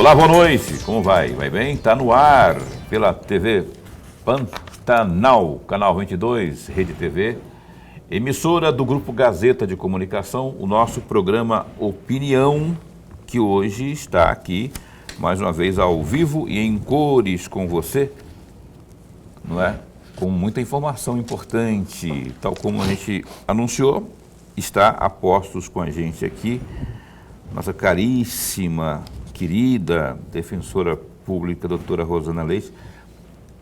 Olá, boa noite. Como vai? Vai bem? Está no ar pela TV Pantanal, Canal 22, Rede TV, emissora do Grupo Gazeta de Comunicação, o nosso programa Opinião, que hoje está aqui, mais uma vez, ao vivo e em cores com você, não é? Com muita informação importante, tal como a gente anunciou, está a postos com a gente aqui, nossa caríssima, querida defensora pública, doutora Rosana Leite,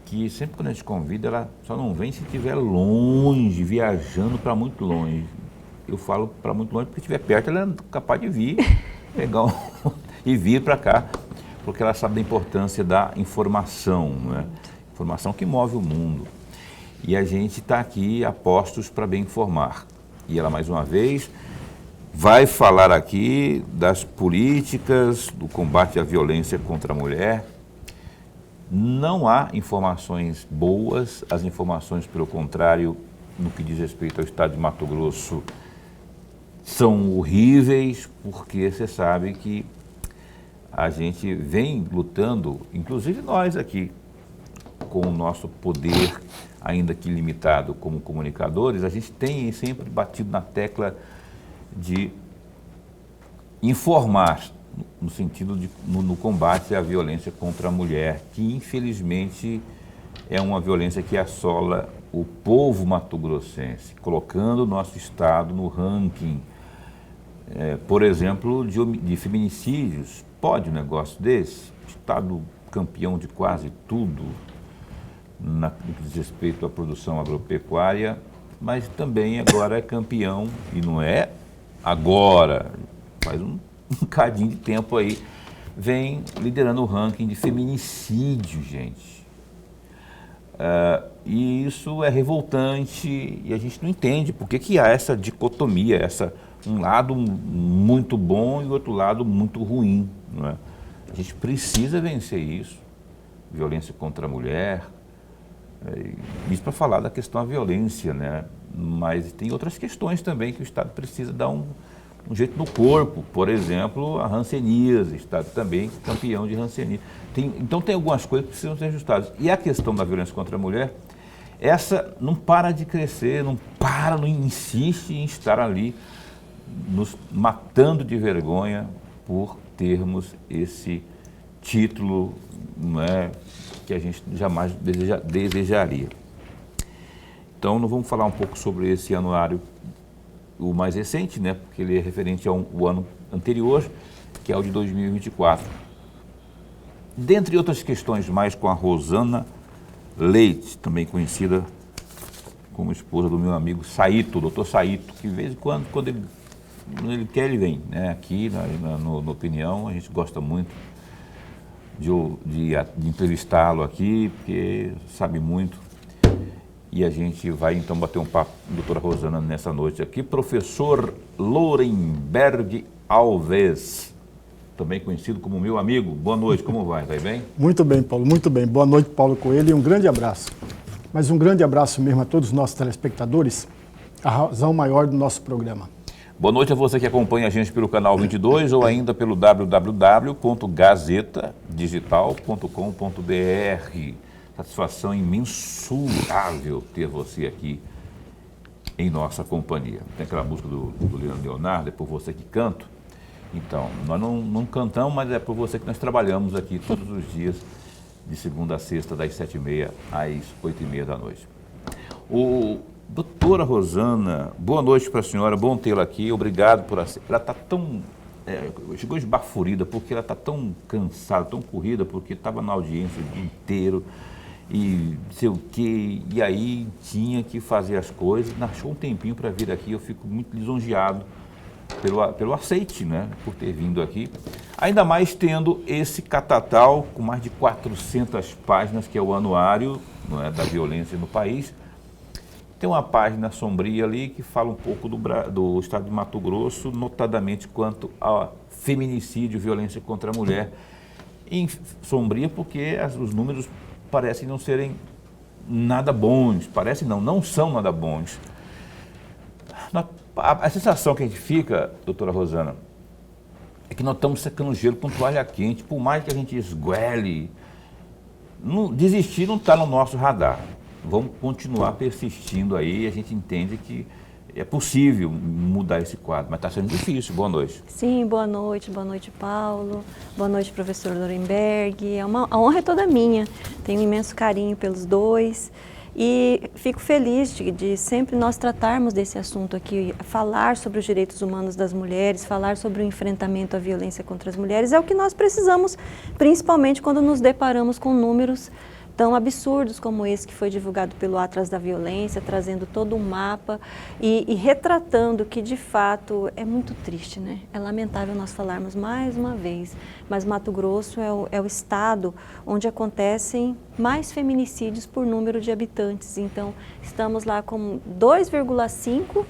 que sempre quando a gente convida, ela só não vem se estiver longe, viajando para muito longe. Eu falo para muito longe porque estiver perto, ela é capaz de vir, pegar e vir para cá, porque ela sabe da importância da informação, né? Informação que move o mundo. E a gente está aqui a postos para bem informar. E ela, mais uma vez, vai falar aqui das políticas do combate à violência contra a mulher. Não há informações boas, as informações, pelo contrário, no que diz respeito ao estado de Mato Grosso, são horríveis, porque você sabe que a gente vem lutando, inclusive nós aqui, com o nosso poder, ainda que limitado como comunicadores, a gente tem sempre batido na tecla de informar, no sentido de no combate à violência contra a mulher, que infelizmente é uma violência que assola o povo mato-grossense, colocando o nosso estado no ranking, por exemplo, de feminicídios. Pode um negócio desse? Estado campeão de quase tudo, no que diz respeito à produção agropecuária, mas também agora é campeão, e não é agora, faz um bocadinho de tempo aí, vem liderando o ranking de feminicídio, gente. E isso é revoltante e a gente não entende por que há essa dicotomia, um lado muito bom e o outro lado muito ruim, não é? A gente precisa vencer isso, violência contra a mulher, isso para falar da questão da violência, né? Mas tem outras questões também que o Estado precisa dar um jeito no corpo, por exemplo, a hanseníase, o Estado também campeão de hanseníase. Então tem algumas coisas que precisam ser ajustadas. E a questão da violência contra a mulher, essa não para de crescer, não insiste em estar ali, nos matando de vergonha por termos esse título, não é, que a gente jamais desejaria. Então, nós vamos falar um pouco sobre esse anuário, o mais recente, né, porque ele é referente ao ano anterior, que é o de 2024. Dentre outras questões mais, com a Rosana Leite, também conhecida como esposa do meu amigo Saito, doutor Saito, que de vez em quando ele quer, ele vem, né, aqui no Opinião. A gente gosta muito de entrevistá-lo aqui, porque sabe muito. E a gente vai então bater um papo com a doutora Rosana nessa noite aqui. Professor Lorenberg Alves, também conhecido como meu amigo. Boa noite, como vai? Vai bem? Muito bem, Paulo, muito bem. Boa noite, Paulo Coelho, e um grande abraço. Mas um grande abraço mesmo a todos os nossos telespectadores, a razão maior do nosso programa. Boa noite a você que acompanha a gente pelo Canal 22 ou ainda pelo www.gazetadigital.com.br. Satisfação imensurável ter você aqui em nossa companhia. Tem aquela música do Leonardo, é por você que canto. Então, nós não cantamos, mas é por você que nós trabalhamos aqui todos os dias, de segunda a sexta, das 7h30 às 8h30 da noite. Doutora Rosana, boa noite para a senhora, bom tê-la aqui, obrigado por ela está tão, chegou esbaforida, porque ela está tão cansada, tão corrida, porque estava na audiência o dia inteiro, e não sei o quê, e aí tinha que fazer as coisas, achou um tempinho para vir aqui. Eu fico muito lisonjeado pelo aceite, né, por ter vindo aqui, ainda mais tendo esse catatal com mais de 400 páginas, que é o anuário, não é, da violência no país. Tem uma página sombria ali que fala um pouco do estado de Mato Grosso, notadamente quanto a feminicídio, violência contra a mulher. Sombria porque os números parecem não serem nada bons, não são nada bons. A sensação que a gente fica, doutora Rosana, é que nós estamos secando gelo com toalha quente, por mais que a gente esguele, desistir não está no nosso radar. Vamos continuar persistindo aí, a gente entende que é possível mudar esse quadro, mas está sendo difícil. Boa noite. Sim, boa noite, Paulo, boa noite, professor Lorenberg. A honra é toda minha, tenho um imenso carinho pelos dois e fico feliz de sempre nós tratarmos desse assunto aqui, falar sobre os direitos humanos das mulheres, falar sobre o enfrentamento à violência contra as mulheres, é o que nós precisamos, principalmente quando nos deparamos com números tão absurdos como esse que foi divulgado pelo Atlas da Violência, trazendo todo um mapa e retratando que, de fato, é muito triste, né? É lamentável nós falarmos mais uma vez, mas Mato Grosso é o estado onde acontecem mais feminicídios por número de habitantes. Então, estamos lá com 2,5,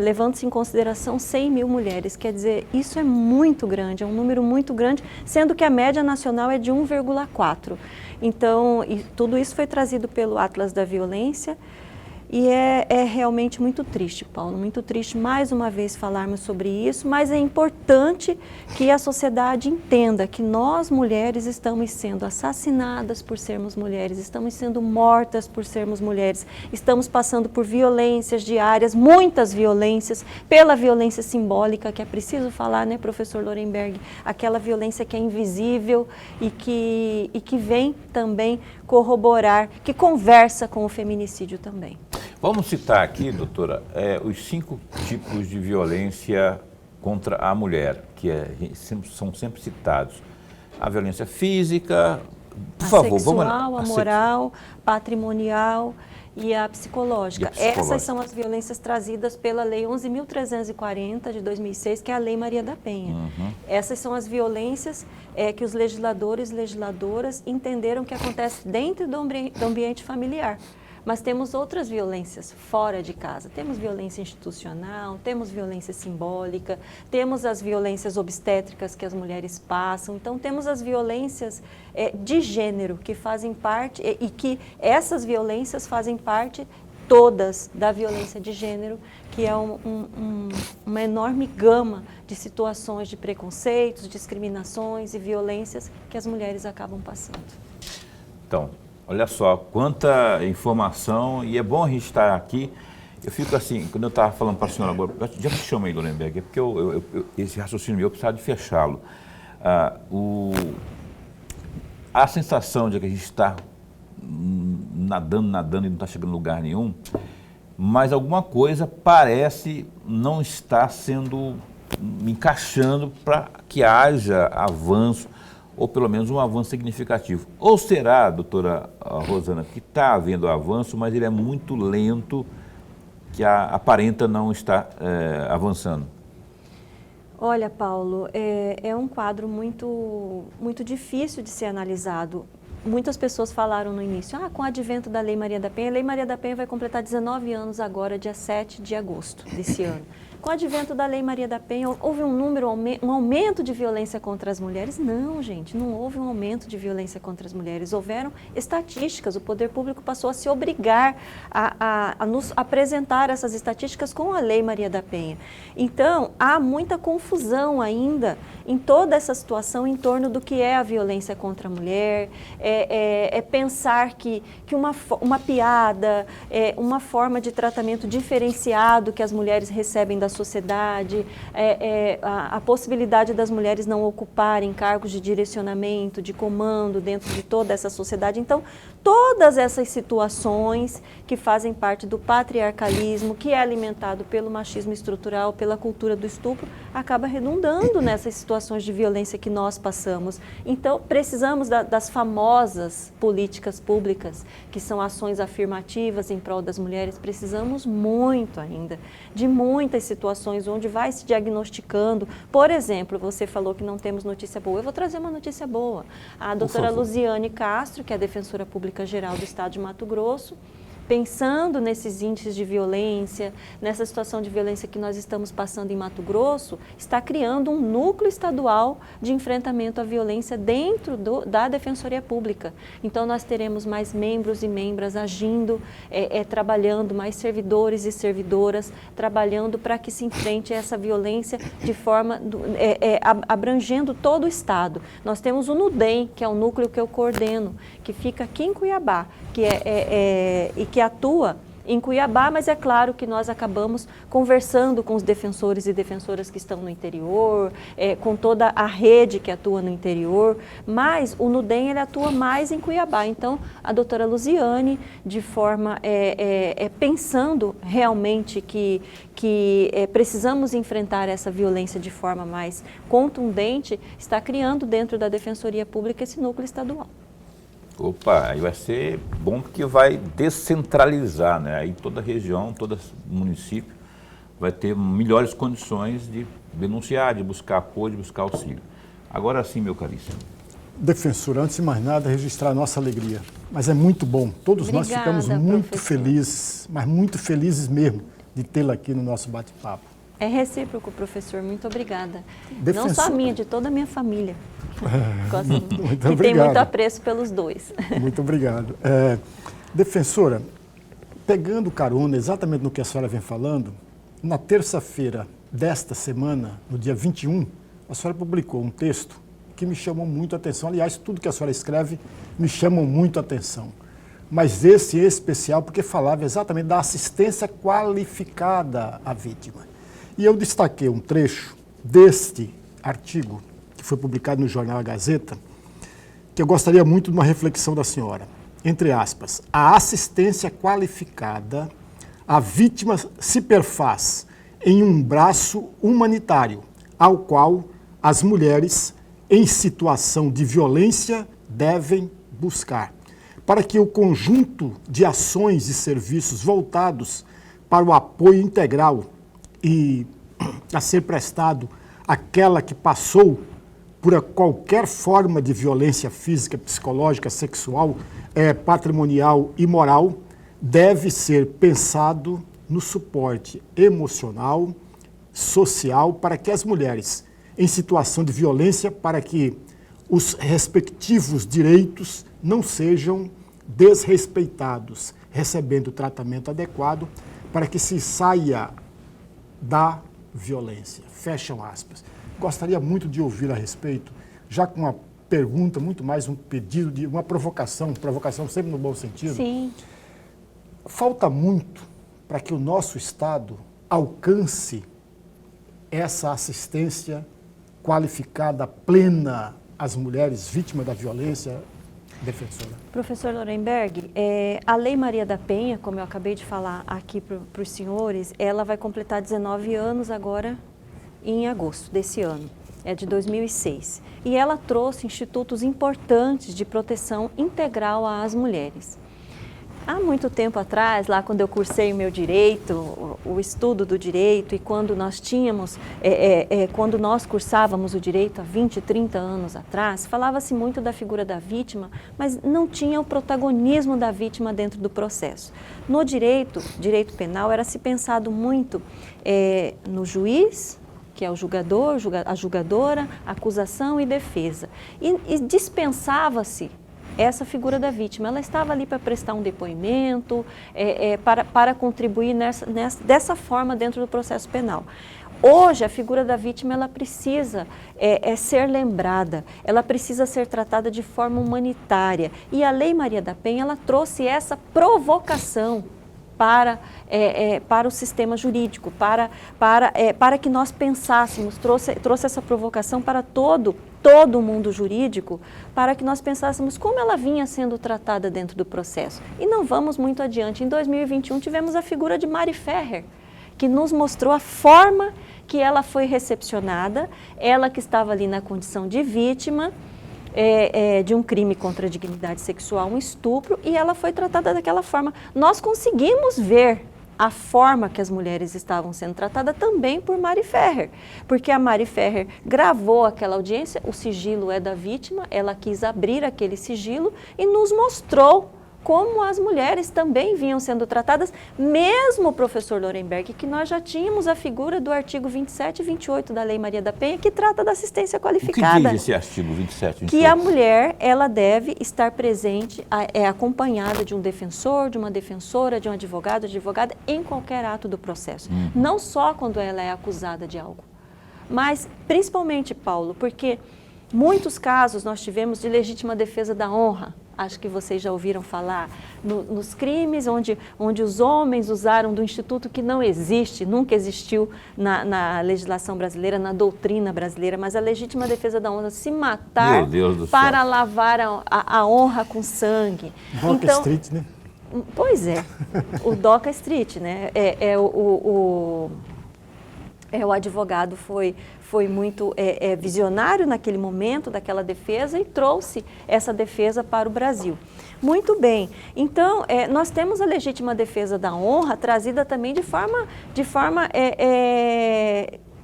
levando-se em consideração 100 mil mulheres. Quer dizer, isso é muito grande, é um número muito grande, sendo que a média nacional é de 1,4. Então, tudo isso foi trazido pelo Atlas da Violência e é realmente muito triste, Paulo, muito triste mais uma vez falarmos sobre isso, mas é importante que a sociedade entenda que nós mulheres estamos sendo assassinadas por sermos mulheres, estamos sendo mortas por sermos mulheres, estamos passando por violências diárias, muitas violências, pela violência simbólica, que é preciso falar, né, professor Lorenberg, aquela violência que é invisível e que vem também corroborar, que conversa com o feminicídio também. Vamos citar aqui, doutora, os 5 tipos de violência contra a mulher, que são sempre citados. A violência física, por favor, sexual, a moral, patrimonial e a psicológica. Essas são as violências trazidas pela Lei 11.340 de 2006, que é a Lei Maria da Penha. Essas são as violências que os legisladores e legisladoras entenderam que acontece dentro do ambiente familiar. Mas temos outras violências fora de casa. Temos violência institucional, temos violência simbólica, temos as violências obstétricas que as mulheres passam. Então, temos as violências de gênero que fazem parte, e que essas violências fazem parte todas da violência de gênero, que é uma enorme gama de situações de preconceitos, discriminações e violências que as mulheres acabam passando. Então, olha só, quanta informação, e é bom a gente estar aqui. Eu fico assim, quando eu estava falando para a senhora agora, já me chamei, Lorenberg, é porque esse raciocínio meu, eu precisava de fechá-lo. A sensação de que a gente está nadando e não está chegando em lugar nenhum, mas alguma coisa parece não estar sendo encaixando para que haja avanço, ou pelo menos um avanço significativo. Ou será, doutora Rosana, que está havendo avanço, mas ele é muito lento, que aparenta não estar avançando? Olha, Paulo, é um quadro muito, muito difícil de ser analisado. Muitas pessoas falaram no início, com o advento da Lei Maria da Penha, a Lei Maria da Penha vai completar 19 anos agora, dia 7 de agosto desse ano. Com o advento da Lei Maria da Penha, houve um aumento de violência contra as mulheres? Não, gente, não houve um aumento de violência contra as mulheres. Houveram estatísticas, o poder público passou a se obrigar a nos apresentar essas estatísticas com a Lei Maria da Penha. Então, há muita confusão ainda em toda essa situação em torno do que é a violência contra a mulher, pensar que uma piada, uma forma de tratamento diferenciado que as mulheres recebem da sociedade, a possibilidade das mulheres não ocuparem cargos de direcionamento, de comando dentro de toda essa sociedade. Então, todas essas situações que fazem parte do patriarcalismo, que é alimentado pelo machismo estrutural, pela cultura do estupro, acaba redundando nessas situações de violência que nós passamos. Então, precisamos das famosas políticas públicas, que são ações afirmativas em prol das mulheres. Precisamos muito ainda de muitas situações onde vai se diagnosticando. Por exemplo, você falou que não temos notícia boa. Eu vou trazer uma notícia boa. A doutora Luziane Castro, que é a defensora pública geral do Estado de Mato Grosso, pensando nesses índices de violência, nessa situação de violência que nós estamos passando em Mato Grosso, está criando um núcleo estadual de enfrentamento à violência dentro da Defensoria Pública. Então, nós teremos mais membros e membras agindo, trabalhando, mais servidores e servidoras, trabalhando para que se enfrente essa violência de forma, abrangendo todo o Estado. Nós temos o NUDEM, que é o núcleo que eu coordeno, que fica aqui em Cuiabá, e que atua em Cuiabá, mas é claro que nós acabamos conversando com os defensores e defensoras que estão no interior, com toda a rede que atua no interior, mas o NUDEM ele atua mais em Cuiabá. Então, a doutora Luziane, de forma, pensando realmente que precisamos enfrentar essa violência de forma mais contundente, está criando dentro da Defensoria Pública esse núcleo estadual. Opa, aí vai ser bom porque vai descentralizar, né? Aí toda região, todo município vai ter melhores condições de denunciar, de buscar apoio, de buscar auxílio. Agora sim, meu caríssimo. Defensor, antes de mais nada, registrar a nossa alegria. Mas é muito bom, todos nós ficamos muito felizes, mas muito felizes mesmo, de tê-la aqui no nosso bate-papo. É recíproco, professor, muito obrigada. Defensor... Não só a minha, de toda a minha família. Muito que tem muito apreço pelos dois. Muito obrigado. Defensora, pegando carona exatamente no que a senhora vem falando, na terça-feira desta semana, no dia 21, a senhora publicou um texto que me chamou muito a atenção. Aliás, tudo que a senhora escreve me chama muito a atenção. Mas esse em especial porque falava exatamente da assistência qualificada à vítima. E eu destaquei um trecho deste artigo, que foi publicado no jornal A Gazeta, que eu gostaria muito de uma reflexão da senhora. Entre aspas, a assistência qualificada à vítima se perfaz em um braço humanitário, ao qual as mulheres em situação de violência devem buscar, para que o conjunto de ações e serviços voltados para o apoio integral e a ser prestado àquela que passou por qualquer forma de violência física, psicológica, sexual, patrimonial e moral, deve ser pensado no suporte emocional, social, para que as mulheres em situação de violência, para que os respectivos direitos não sejam desrespeitados, recebendo o tratamento adequado, para que se saia da violência. Fecham aspas. Gostaria muito de ouvir a respeito, já com uma pergunta, muito mais um pedido, de uma provocação sempre no bom sentido. Sim. Falta muito para que o nosso Estado alcance essa assistência qualificada, plena às mulheres vítimas da violência, defensora. Professor Lorenberg, a Lei Maria da Penha, como eu acabei de falar aqui para os senhores, ela vai completar 19 anos agora em agosto desse ano, é de 2006. E ela trouxe institutos importantes de proteção integral às mulheres. Há muito tempo atrás, lá quando eu cursei o meu direito, o estudo do direito, e quando nós tínhamos, quando nós cursávamos o direito há 20, 30 anos atrás, falava-se muito da figura da vítima, mas não tinha o protagonismo da vítima dentro do processo. No direito penal, era se pensado muito no juiz, que é o julgador, a julgadora, acusação e defesa. E dispensava-se essa figura da vítima. Ela estava ali para prestar um depoimento, para contribuir dessa forma dentro do processo penal. Hoje, a figura da vítima ela precisa ser lembrada, ela precisa ser tratada de forma humanitária. E a Lei Maria da Penha ela trouxe essa provocação para o sistema jurídico, para que nós pensássemos, trouxe essa provocação para todo o mundo jurídico, para que nós pensássemos como ela vinha sendo tratada dentro do processo. E não vamos muito adiante. Em 2021 tivemos a figura de Mari Ferrer, que nos mostrou a forma que ela foi recepcionada, ela que estava ali na condição de vítima, de um crime contra a dignidade sexual, um estupro, e ela foi tratada daquela forma. Nós conseguimos ver a forma que as mulheres estavam sendo tratadas também por Mari Ferrer, porque a Mari Ferrer gravou aquela audiência, o sigilo é da vítima, ela quis abrir aquele sigilo e nos mostrou como as mulheres também vinham sendo tratadas, mesmo, professor Lorenberg, que nós já tínhamos a figura do artigo 27 e 28 da Lei Maria da Penha, que trata da assistência qualificada. O que diz esse artigo 27 e 28? Que a mulher, ela deve estar presente, acompanhada de um defensor, de uma defensora, de um advogado, advogada, em qualquer ato do processo. Não só quando ela é acusada de algo, mas principalmente, Paulo, porque muitos casos nós tivemos de legítima defesa da honra. Acho que vocês já ouviram falar nos crimes onde os homens usaram do instituto que não existe, nunca existiu na legislação brasileira, na doutrina brasileira, mas a legítima defesa da honra, se matar para lavar a honra com sangue. Doca Street, né? Pois é, o Doca Street, né? O advogado foi muito visionário naquele momento daquela defesa e trouxe essa defesa para o Brasil. Muito bem. Então, nós temos a legítima defesa da honra trazida também de forma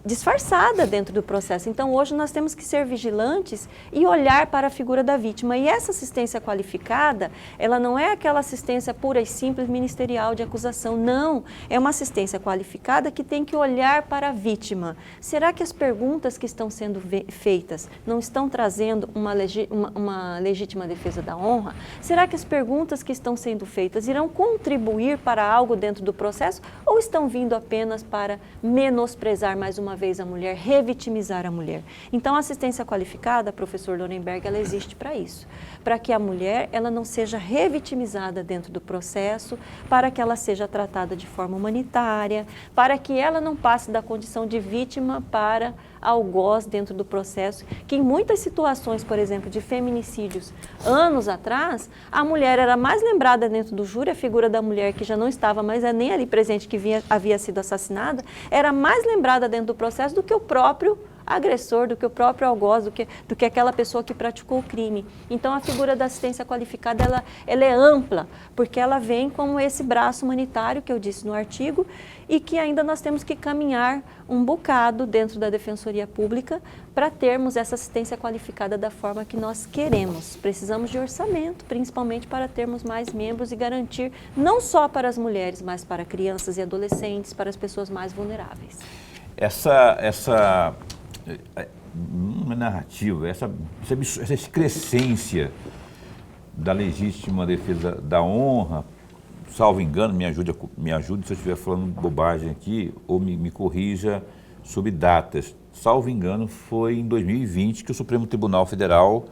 disfarçada dentro do processo. Então, hoje nós temos que ser vigilantes e olhar para a figura da vítima. E essa assistência qualificada, ela não é aquela assistência pura e simples ministerial de acusação, não. É uma assistência qualificada que tem que olhar para a vítima. Será que as perguntas que estão sendo feitas não estão trazendo uma legítima defesa da honra? Será que as perguntas que estão sendo feitas irão contribuir para algo dentro do processo ou estão vindo apenas para menosprezar mais uma vez a mulher, revitimizar a mulher? Então, a assistência qualificada, professor Lorenberg, ela existe para isso, para que a mulher ela não seja revitimizada dentro do processo, para que ela seja tratada de forma humanitária, para que ela não passe da condição de vítima para algoz dentro do processo, que em muitas situações, por exemplo, de feminicídios, anos atrás, a mulher era mais lembrada dentro do júri, a figura da mulher que já não estava mais nem ali presente, que havia sido assassinada, era mais lembrada dentro do processo do que o próprio agressor, do que o próprio algoz, do que aquela pessoa que praticou o crime. Então, a figura da assistência qualificada, ela é ampla, porque ela vem como esse braço humanitário que eu disse no artigo e que ainda nós temos que caminhar um bocado dentro da Defensoria Pública para termos essa assistência qualificada da forma que nós queremos. Precisamos de orçamento, principalmente para termos mais membros e garantir não só para as mulheres, mas para crianças e adolescentes, para as pessoas mais vulneráveis. Essa narrativa, essa excrescência da legítima defesa da honra, salvo engano, me ajude se eu estiver falando bobagem aqui, ou me corrija sobre datas. Salvo engano, foi em 2020 que o Supremo Tribunal Federal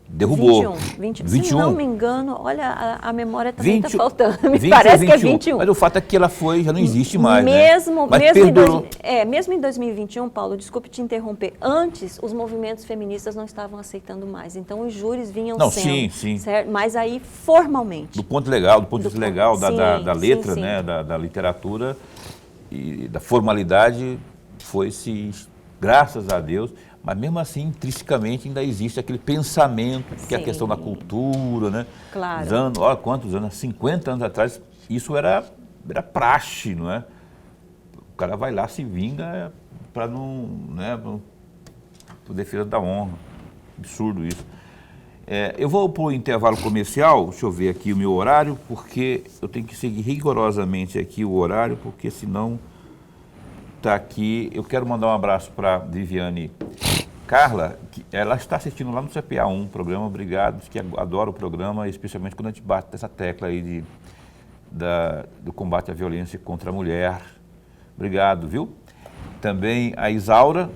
derrubou. 21. 21. Se não me engano, olha, a memória também está 20, faltando. Me 20 parece 21. que é 21. Mas o fato é que ela já não existe mais, mesmo, né? Mesmo em 2021, Paulo, desculpe te interromper, antes os movimentos feministas não estavam aceitando mais. Então os júris vinham sendo. Sim. Certo? Mas aí formalmente. Do ponto de vista legal da letra, sim. né, da literatura e da formalidade, foi-se, graças a Deus. Mas mesmo assim, intrinsecamente, ainda existe aquele pensamento, que é a questão da cultura, né? Claro. Olha quantos anos, 50 anos atrás, isso era praxe, não é? O cara vai lá, se vinga para não, né, por defesa da honra. Absurdo isso. Eu vou para o intervalo comercial, deixa eu ver aqui o meu horário, porque eu tenho que seguir rigorosamente aqui o horário, porque senão está aqui. Eu quero mandar um abraço para Viviane Carla, que ela está assistindo lá no CPA 1, programa, obrigado, diz que adora o programa, especialmente quando a gente bate essa tecla aí do combate à violência contra a mulher. Obrigado, viu? Também a Isaura,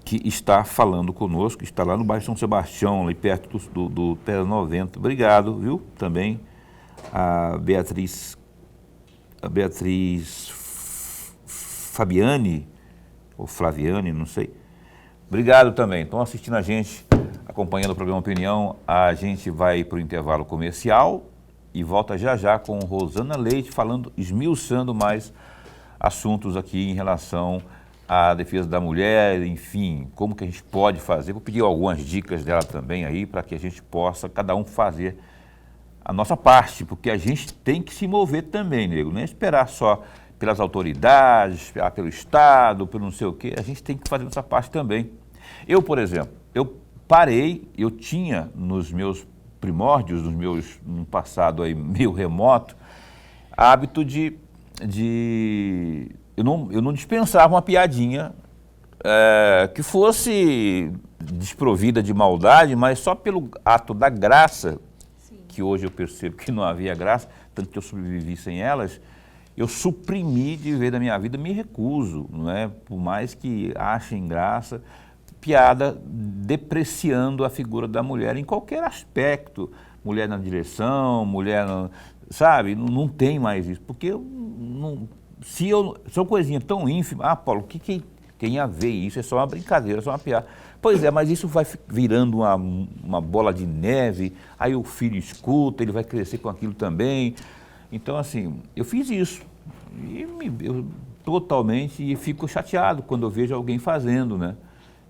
que está falando conosco, está lá no bairro São Sebastião, ali perto do Terra 90. Obrigado, viu? Também a Beatriz Fabiane, ou Flaviane, não sei. Obrigado também. Estão assistindo a gente, acompanhando o programa Opinião. A gente vai para o intervalo comercial e volta já com Rosana Leite esmiuçando mais assuntos aqui em relação à defesa da mulher, enfim, como que a gente pode fazer. Vou pedir algumas dicas dela também aí para que a gente possa, cada um, fazer a nossa parte, porque a gente tem que se mover também, nego, não é esperar só pelas autoridades, pelo Estado, pelo não sei o quê, a gente tem que fazer nossa parte também. Eu, por exemplo, eu tinha nos meus primórdios, num passado aí meio remoto, hábito eu não dispensava uma piadinha que fosse desprovida de maldade, mas só pelo ato da graça, que hoje eu percebo que não havia graça, tanto que eu sobrevivi sem elas, eu suprimi de ver da minha vida, me recuso, não é? Por mais que achem graça, piada depreciando a figura da mulher em qualquer aspecto, mulher na direção, mulher, sabe? Não tem mais isso, porque são coisinhas tão ínfimas. Paulo, o que tem a ver isso? É só uma brincadeira, é só uma piada. Pois é, mas isso vai virando uma bola de neve, aí o filho escuta, ele vai crescer com aquilo também. Então, assim, eu fiz isso eu totalmente fico chateado quando eu vejo alguém fazendo, né,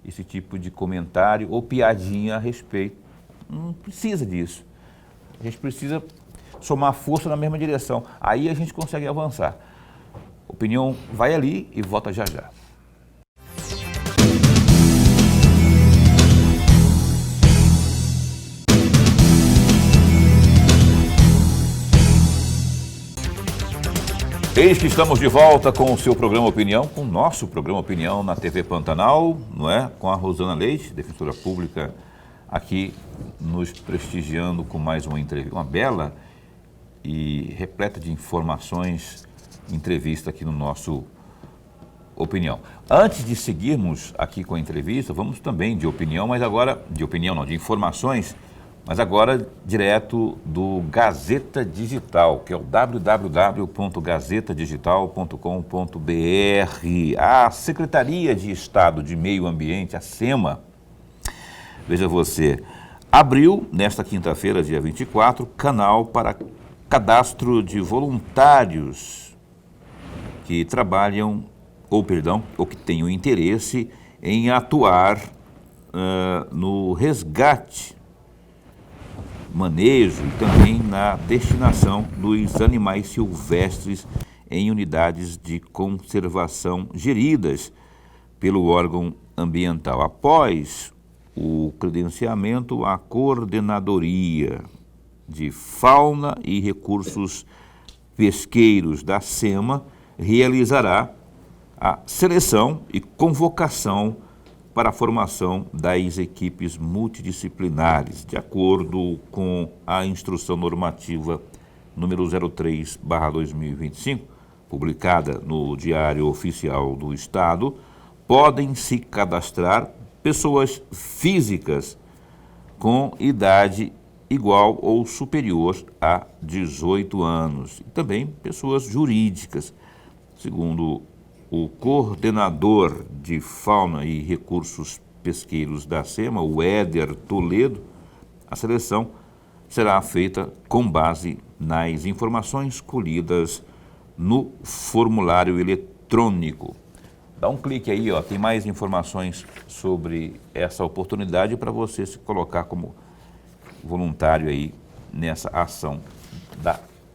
esse tipo de comentário ou piadinha a respeito. Não precisa disso. A gente precisa somar força na mesma direção. Aí a gente consegue avançar. Opinião vai ali e volta já já. Eis que estamos de volta com o seu programa Opinião, com o nosso programa Opinião na TV Pantanal, não é? Com a Rosana Leite, defensora pública, aqui nos prestigiando com mais uma entrevista, uma bela e repleta de informações, entrevista aqui no nosso Opinião. Antes de seguirmos aqui com a entrevista, vamos também de opinião, mas agora, de opinião não, de informações, mas agora direto do Gazeta Digital, que é o www.gazetadigital.com.br. A Secretaria de Estado de Meio Ambiente, a SEMA, veja você, abriu nesta quinta-feira, dia 24, canal para cadastro de voluntários que trabalham, ou que tenham interesse em atuar no resgate, manejo e também na destinação dos animais silvestres em unidades de conservação geridas pelo órgão ambiental. Após o credenciamento, a Coordenadoria de Fauna e Recursos Pesqueiros da SEMA realizará a seleção e convocação para a formação das equipes multidisciplinares, de acordo com a Instrução Normativa número 03/2025, publicada no Diário Oficial do Estado, podem se cadastrar pessoas físicas com idade igual ou superior a 18 anos, e também pessoas jurídicas. Segundo o coordenador de Fauna e Recursos Pesqueiros da SEMA, o Éder Toledo, a seleção será feita com base nas informações colhidas no formulário eletrônico. Dá um clique aí, tem mais informações sobre essa oportunidade para você se colocar como voluntário aí nessa ação.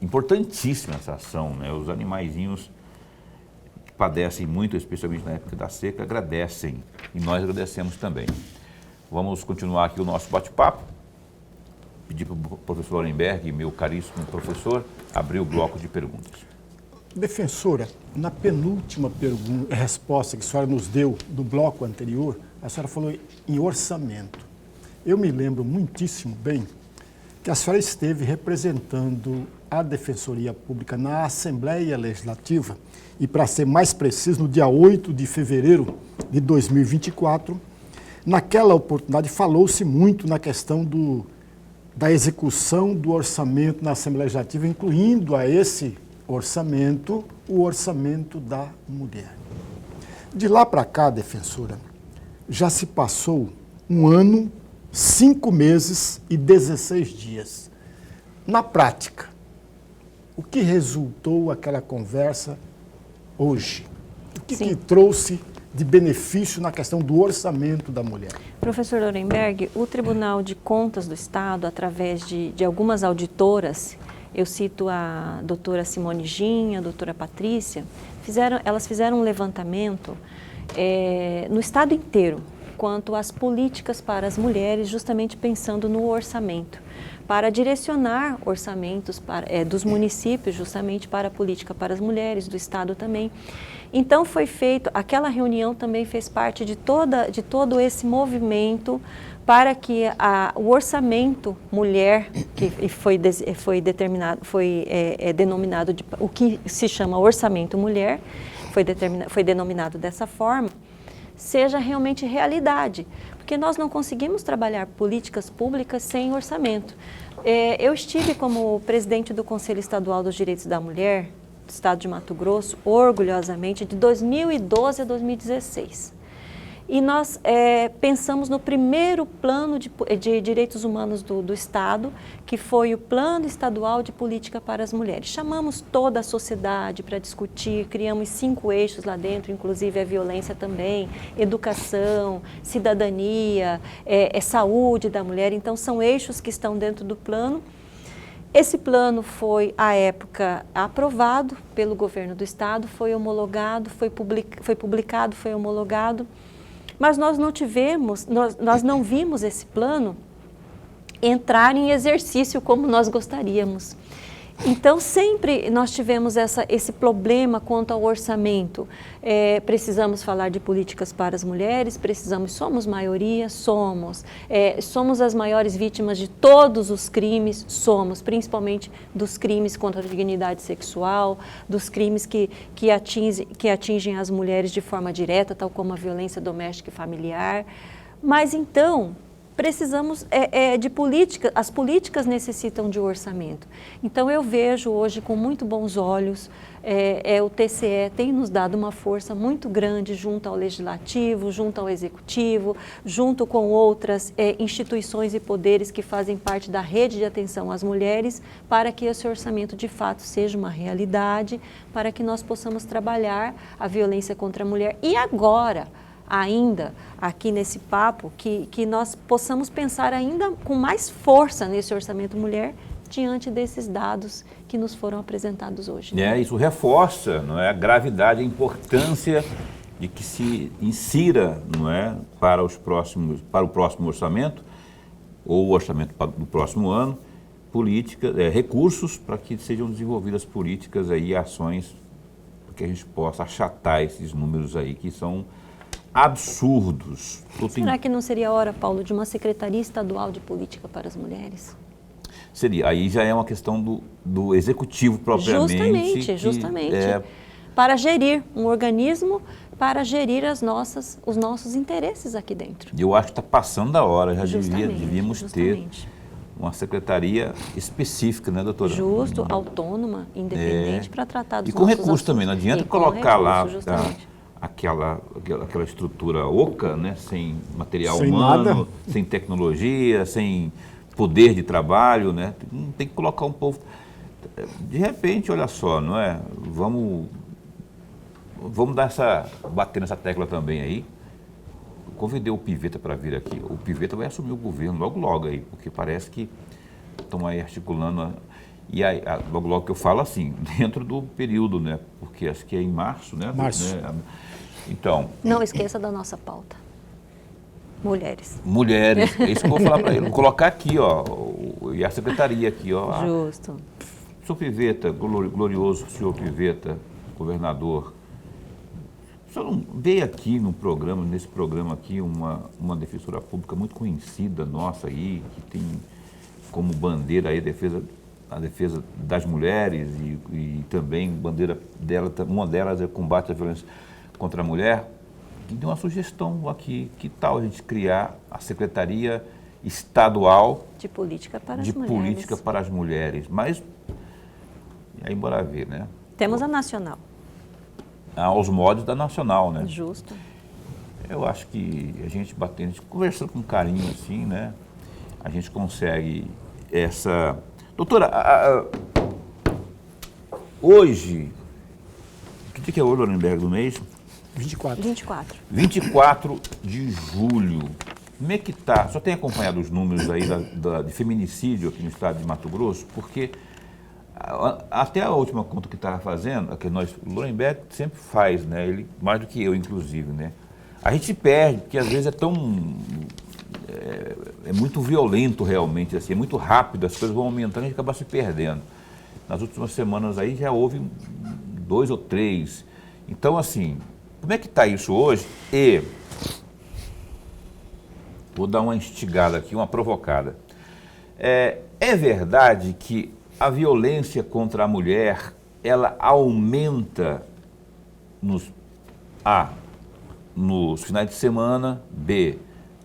Importantíssima essa ação, né? Os animaizinhos padecem muito, especialmente na época da seca, agradecem, e nós agradecemos também. Vamos continuar aqui o nosso bate-papo. Pedir para o professor Lorenberg, meu caríssimo professor, abrir o bloco de perguntas. Defensora, na penúltima resposta que a senhora nos deu do bloco anterior, a senhora falou em orçamento. Eu me lembro muitíssimo bem que a senhora esteve representando a Defensoria Pública na Assembleia Legislativa e, para ser mais preciso, no dia 8 de fevereiro de 2024, naquela oportunidade falou-se muito na questão da execução do orçamento na Assembleia Legislativa, incluindo a esse orçamento, o orçamento da mulher. De lá para cá, defensora, já se passou 1 ano, 5 meses e 16 dias. Na prática, o que resultou aquela conversa hoje? O que trouxe de benefício na questão do orçamento da mulher? Professor Lorenberg, o Tribunal de Contas do Estado, através de algumas auditoras, eu cito a doutora Simone Gin, a doutora Patrícia, elas fizeram um levantamento no Estado inteiro. quanto às políticas para as mulheres, justamente pensando no orçamento, para direcionar orçamentos dos municípios justamente para a política para as mulheres, do Estado também. Então foi feito, aquela reunião também fez parte de todo esse movimento para que o orçamento mulher, que foi determinado, denominado o que se chama orçamento mulher, foi denominado dessa forma, seja realmente realidade, porque nós não conseguimos trabalhar políticas públicas sem orçamento. Eu estive como presidente do Conselho Estadual dos Direitos da Mulher, do Estado de Mato Grosso, orgulhosamente, de 2012 a 2016. E nós pensamos no primeiro plano de direitos humanos do Estado, que foi o Plano Estadual de Política para as Mulheres. Chamamos toda a sociedade para discutir, criamos 5 eixos lá dentro, inclusive a violência também, educação, cidadania, saúde da mulher. Então, são eixos que estão dentro do plano. Esse plano foi, à época, aprovado pelo governo do Estado, foi homologado, foi publicado, foi homologado. Mas nós não vimos esse plano entrar em exercício como nós gostaríamos. Então, sempre nós tivemos esse problema quanto ao orçamento. Precisamos falar de políticas para as mulheres, somos maioria, somos as maiores vítimas de todos os crimes, principalmente dos crimes contra a dignidade sexual, dos crimes que atingem as mulheres de forma direta, tal como a violência doméstica e familiar. Mas então, precisamos de política, as políticas necessitam de orçamento. Então eu vejo hoje com muito bons olhos, o TCE tem nos dado uma força muito grande junto ao Legislativo, junto ao Executivo, junto com outras instituições e poderes que fazem parte da rede de atenção às mulheres, para que esse orçamento de fato seja uma realidade, para que nós possamos trabalhar a violência contra a mulher. E agora, ainda aqui nesse papo, que nós possamos pensar ainda com mais força nesse orçamento mulher diante desses dados que nos foram apresentados hoje. Isso reforça, não é, a gravidade, a importância de que se insira, não é, para o próximo orçamento ou o orçamento do próximo ano, recursos para que sejam desenvolvidas políticas e ações para que a gente possa achatar esses números aí que são absurdos. Será que não seria a hora, Paulo, de uma Secretaria Estadual de Política para as Mulheres? Seria. Aí já é uma questão do Executivo propriamente. Justamente. Para gerir um organismo, para gerir os nossos interesses aqui dentro. Eu acho que está passando da hora, devíamos ter uma secretaria específica, né, doutora? Justo, autônoma, independente, para tratar dos nossos assuntos. E com recurso também, não adianta colocar lá aquela estrutura oca, né, sem material humano, sem tecnologia, sem poder de trabalho, né? Tem que colocar um povo. De repente, olha só, não é? Vamos bater nessa tecla também aí. Convidei o Piveta para vir aqui. O Piveta vai assumir o governo logo aí, porque parece que estão aí articulando. E aí, logo que eu falo assim, dentro do período, né? Porque acho que é em março, né? Março. Então. Não esqueça da nossa pauta. Mulheres. É isso que eu vou falar para ele. Vou colocar aqui, ó, e a secretaria aqui, ó. Justo. Senhor Piveta, glorioso senhor Piveta, governador, o senhor não veio aqui nesse programa aqui, uma defensora pública muito conhecida nossa aí, que tem como bandeira aí a defesa das mulheres e também bandeira dela, uma delas é o combate à violência contra a mulher. Que deu uma sugestão aqui, que tal a gente criar a Secretaria Estadual de Política para as Mulheres. Mas, aí bora ver, né? Temos a Nacional. Aos modos da Nacional, né? Justo. Eu acho que a gente conversando com carinho assim, né? A gente consegue essa... Doutora, hoje, que dia que é hoje, Lorenberg, do mês? 24 de julho. Como é que está? Só tem acompanhado os números aí de feminicídio aqui no estado de Mato Grosso? Porque até a última conta que estava fazendo, o Lorenberg sempre faz, né? Ele, mais do que eu, inclusive, né? A gente se perde, porque às vezes é muito violento realmente, assim, é muito rápido, as coisas vão aumentando e a gente acaba se perdendo. Nas últimas semanas aí já houve 2 ou 3. Então, assim, como é que está isso hoje? E vou dar uma instigada aqui, uma provocada. É verdade que a violência contra a mulher, ela aumenta nos finais de semana, B,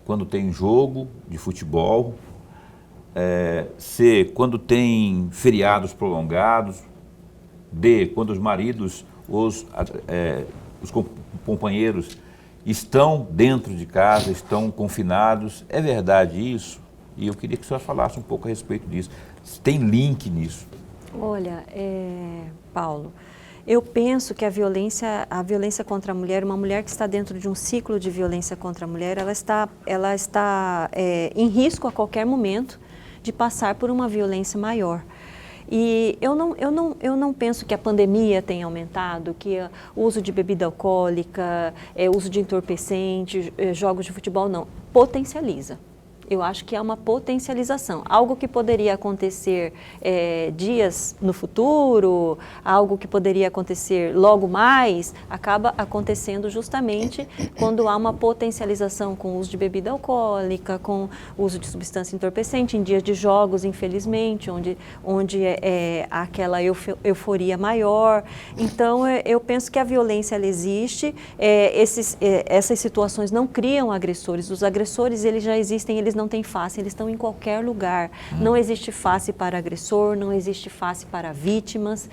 quando tem jogo de futebol, C, quando tem feriados prolongados, D, quando os maridos, os companheiros estão dentro de casa, estão confinados. É verdade isso? E eu queria que a senhora falasse um pouco a respeito disso. Tem link nisso? Olha, Paulo, eu penso que a violência contra a mulher, uma mulher que está dentro de um ciclo de violência contra a mulher, ela está em risco a qualquer momento de passar por uma violência maior. E eu não penso que a pandemia tenha aumentado, que o uso de bebida alcoólica, uso de entorpecente, jogos de futebol, não. Potencializa. Eu acho que é uma potencialização. Algo que poderia acontecer dias no futuro, algo que poderia acontecer logo mais, acaba acontecendo justamente quando há uma potencialização com o uso de bebida alcoólica, com o uso de substância entorpecente, em dias de jogos, infelizmente, onde há aquela euforia maior. Então, eu penso que a violência ela existe, essas situações não criam agressores. Os agressores, eles já existem, eles não têm face, eles estão em qualquer lugar. Não existe face para agressor, não existe face para vítimas.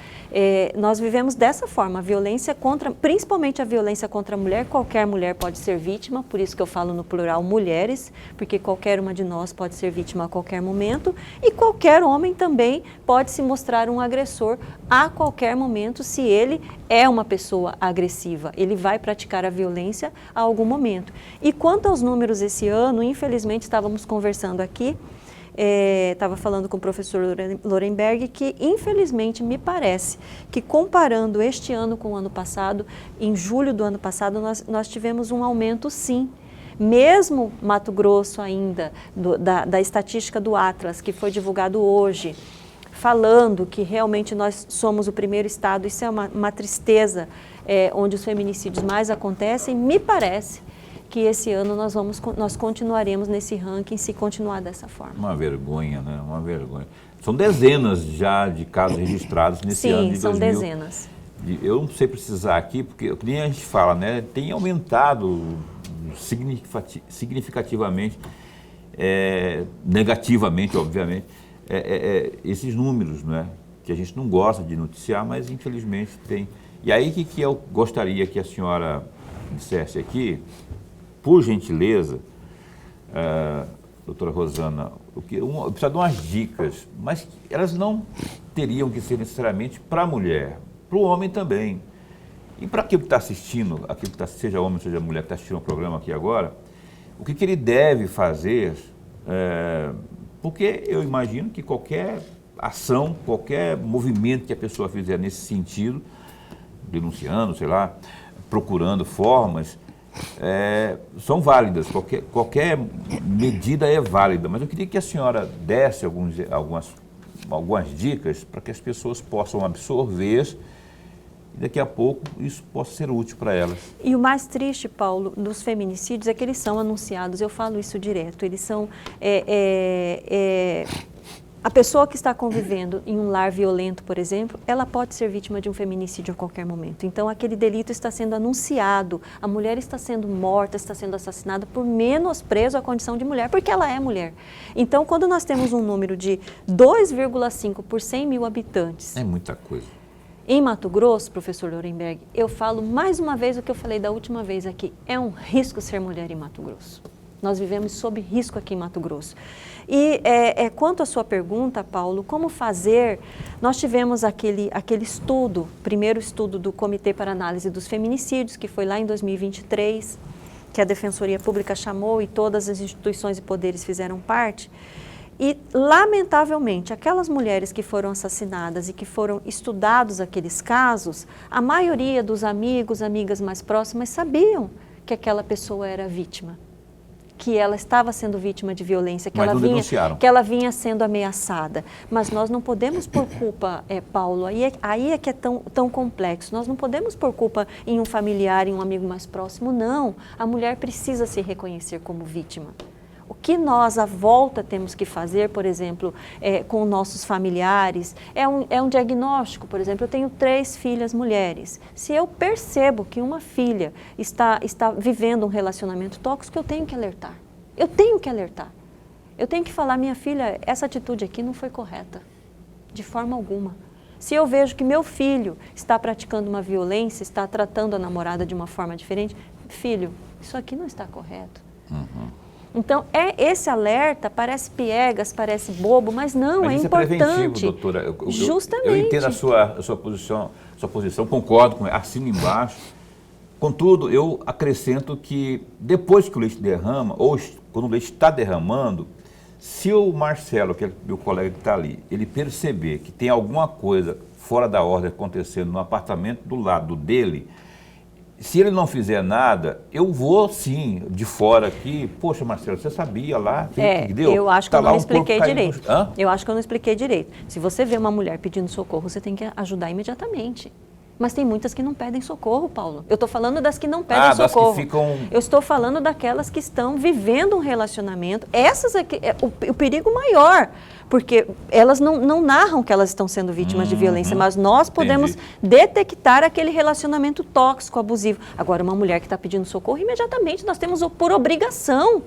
Nós vivemos dessa forma, a violência principalmente a violência contra a mulher, qualquer mulher pode ser vítima, por isso que eu falo no plural mulheres, porque qualquer uma de nós pode ser vítima a qualquer momento, e qualquer homem também pode se mostrar um agressor a qualquer momento, se ele é uma pessoa agressiva, ele vai praticar a violência a algum momento. E quanto aos números esse ano, infelizmente estávamos conversando aqui, estava falando com o professor Lorenberg, que infelizmente me parece que comparando este ano com o ano passado, em julho do ano passado nós tivemos um aumento sim. Mesmo Mato Grosso ainda, da estatística do Atlas, que foi divulgado hoje, falando que realmente nós somos o primeiro estado, isso é uma tristeza, onde os feminicídios mais acontecem, me parece que esse ano nós continuaremos nesse ranking se continuar dessa forma. Uma vergonha, né? Uma vergonha. São dezenas já de casos registrados nesse ano de 2000. Sim, são dezenas. Eu não sei precisar aqui, porque o que nem a gente fala, né? Tem aumentado significativamente, negativamente, obviamente, esses números, né? Que a gente não gosta de noticiar, mas infelizmente tem. E aí que eu gostaria que a senhora dissesse aqui, por gentileza, doutora Rosana, eu preciso de umas dicas, mas elas não teriam que ser necessariamente para a mulher, para o homem também. E para aquele que está assistindo, seja homem, seja mulher, que está assistindo o programa aqui agora, o que ele deve fazer, porque eu imagino que qualquer ação, qualquer movimento que a pessoa fizer nesse sentido, denunciando, sei lá, procurando formas, são válidas, qualquer medida é válida, mas eu queria que a senhora desse algumas dicas para que as pessoas possam absorver e daqui a pouco isso possa ser útil para elas. E o mais triste, Paulo, dos feminicídios é que eles são anunciados, eu falo isso direto, eles são... A pessoa que está convivendo em um lar violento, por exemplo, ela pode ser vítima de um feminicídio a qualquer momento. Então, aquele delito está sendo anunciado, a mulher está sendo morta, está sendo assassinada por menosprezo à condição de mulher, porque ela é mulher. Então, quando nós temos um número de 2,5 por 100 mil habitantes... É muita coisa. Em Mato Grosso, professor Lorenberg, eu falo mais uma vez o que eu falei da última vez aqui, é um risco ser mulher em Mato Grosso. Nós vivemos sob risco aqui em Mato Grosso. E quanto à sua pergunta, Paulo, como fazer, nós tivemos aquele estudo, primeiro estudo do Comitê para Análise dos Feminicídios, que foi lá em 2023, que a Defensoria Pública chamou e todas as instituições e poderes fizeram parte. E, lamentavelmente, aquelas mulheres que foram assassinadas e que foram estudados aqueles casos, a maioria dos amigos, amigas mais próximas sabiam que aquela pessoa era vítima, que ela estava sendo vítima de violência, que, ela vinha sendo ameaçada. Mas nós não podemos pôr culpa, Paulo, aí é que é tão complexo. Nós não podemos pôr culpa em um familiar, em um amigo mais próximo, não. A mulher precisa se reconhecer como vítima. O que nós, à volta, temos que fazer, por exemplo, com nossos familiares, é um diagnóstico. Por exemplo, eu tenho 3 filhas mulheres. Se eu percebo que uma filha está vivendo um relacionamento tóxico, eu tenho que alertar. Eu tenho que alertar. Eu tenho que falar, minha filha, essa atitude aqui não foi correta, de forma alguma. Se eu vejo que meu filho está praticando uma violência, está tratando a namorada de uma forma diferente, filho, isso aqui não está correto. Então, esse alerta parece piegas, parece bobo, mas não, mas é isso importante. É preventivo, doutora. Justamente. Eu entendo a sua posição, concordo com ela, assino embaixo. Contudo, eu acrescento que depois que o leite derrama, ou quando o leite está derramando, se o Marcelo, que é meu colega que está ali, ele perceber que tem alguma coisa fora da ordem acontecendo no apartamento do lado dele, se ele não fizer nada, eu vou sim, de fora aqui, poxa, Marcelo, você sabia lá? Que deu? Eu acho que eu não me expliquei direito. Hã? Eu acho que eu não expliquei direito. Se você vê uma mulher pedindo socorro, você tem que ajudar imediatamente. Mas tem muitas que não pedem socorro, Paulo. Eu estou falando das que não pedem socorro. Das que ficam... Eu estou falando daquelas que estão vivendo um relacionamento. Essas aqui é o perigo maior, porque elas não narram que elas estão sendo vítimas de violência, mas nós podemos detectar aquele relacionamento tóxico, abusivo. Agora, uma mulher que está pedindo socorro, imediatamente nós temos por obrigação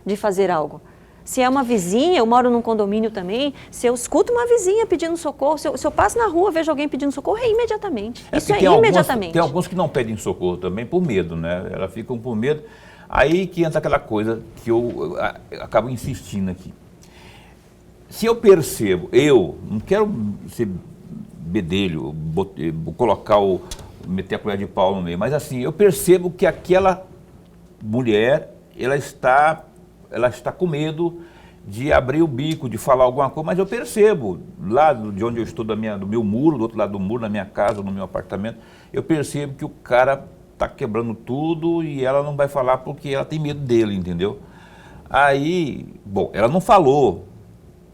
de fazer algo. Se é uma vizinha, eu moro num condomínio também, se eu escuto uma vizinha pedindo socorro, se eu passo na rua, vejo alguém pedindo socorro, é imediatamente. Isso é imediatamente. Tem alguns que não pedem socorro também por medo, né? Elas ficam por medo. Aí que entra aquela coisa que eu acabo insistindo aqui. Se eu percebo, não quero ser bedelho, meter a colher de pau no meio, mas assim, eu percebo que aquela mulher, ela está com medo de abrir o bico, de falar alguma coisa, mas eu percebo, lá de onde eu estou, do meu muro, do outro lado do muro, na minha casa, no meu apartamento, eu percebo que o cara está quebrando tudo e ela não vai falar porque ela tem medo dele, entendeu? Aí, bom, ela não falou,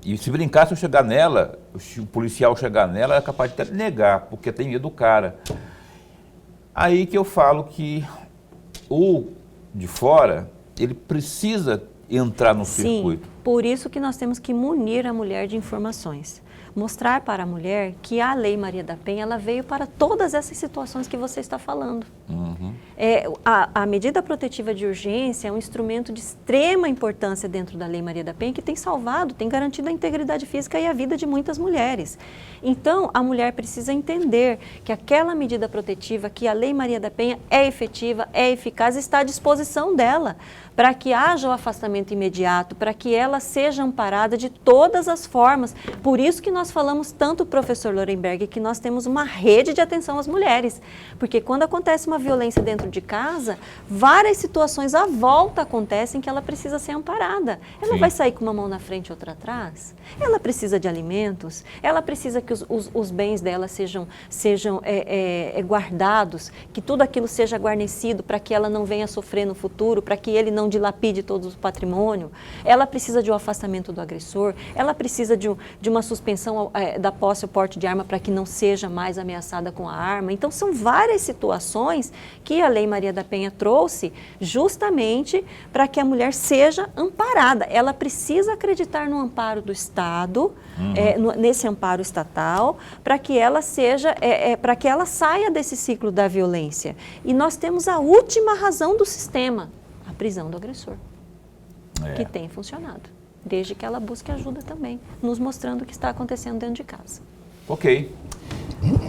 e se brincar, se eu chegar nela, se o policial chegar nela, é capaz de até negar, porque tem medo do cara. Aí que eu falo que o de fora, ele precisa entrar no circuito. Por isso que nós temos que munir a mulher de informações. Mostrar para a mulher que a Lei Maria da Penha, ela veio para todas essas situações que você está falando. A medida protetiva de urgência é um instrumento de extrema importância dentro da Lei Maria da Penha, que tem salvado, tem garantido a integridade física e a vida de muitas mulheres. Então, a mulher precisa entender que aquela medida protetiva, que a Lei Maria da Penha é efetiva, é eficaz, está à disposição dela, para que haja o afastamento imediato, para que ela seja amparada de todas as formas. Por isso que nós falamos tanto, professor Lorenberg, que nós temos uma rede de atenção às mulheres. Porque quando acontece uma violência dentro de casa, várias situações à volta acontecem que ela precisa ser amparada. Ela vai sair com uma mão na frente e outra atrás? Ela precisa de alimentos? Ela precisa que os bens dela sejam guardados, que tudo aquilo seja guarnecido para que ela não venha sofrer no futuro, para que ele não dilapide todo o patrimônio. Ela precisa de um afastamento do agressor, ela precisa de uma suspensão da posse ou porte de arma para que não seja mais ameaçada com a arma. Então, são várias situações que a Lei Maria da Penha trouxe justamente para que a mulher seja amparada. Ela precisa acreditar no amparo do Estado, nesse amparo estatal, para que ela saia desse ciclo da violência. E nós temos a última razão do sistema, a prisão do agressor, que tem funcionado, desde que ela busque ajuda também, nos mostrando o que está acontecendo dentro de casa. Ok.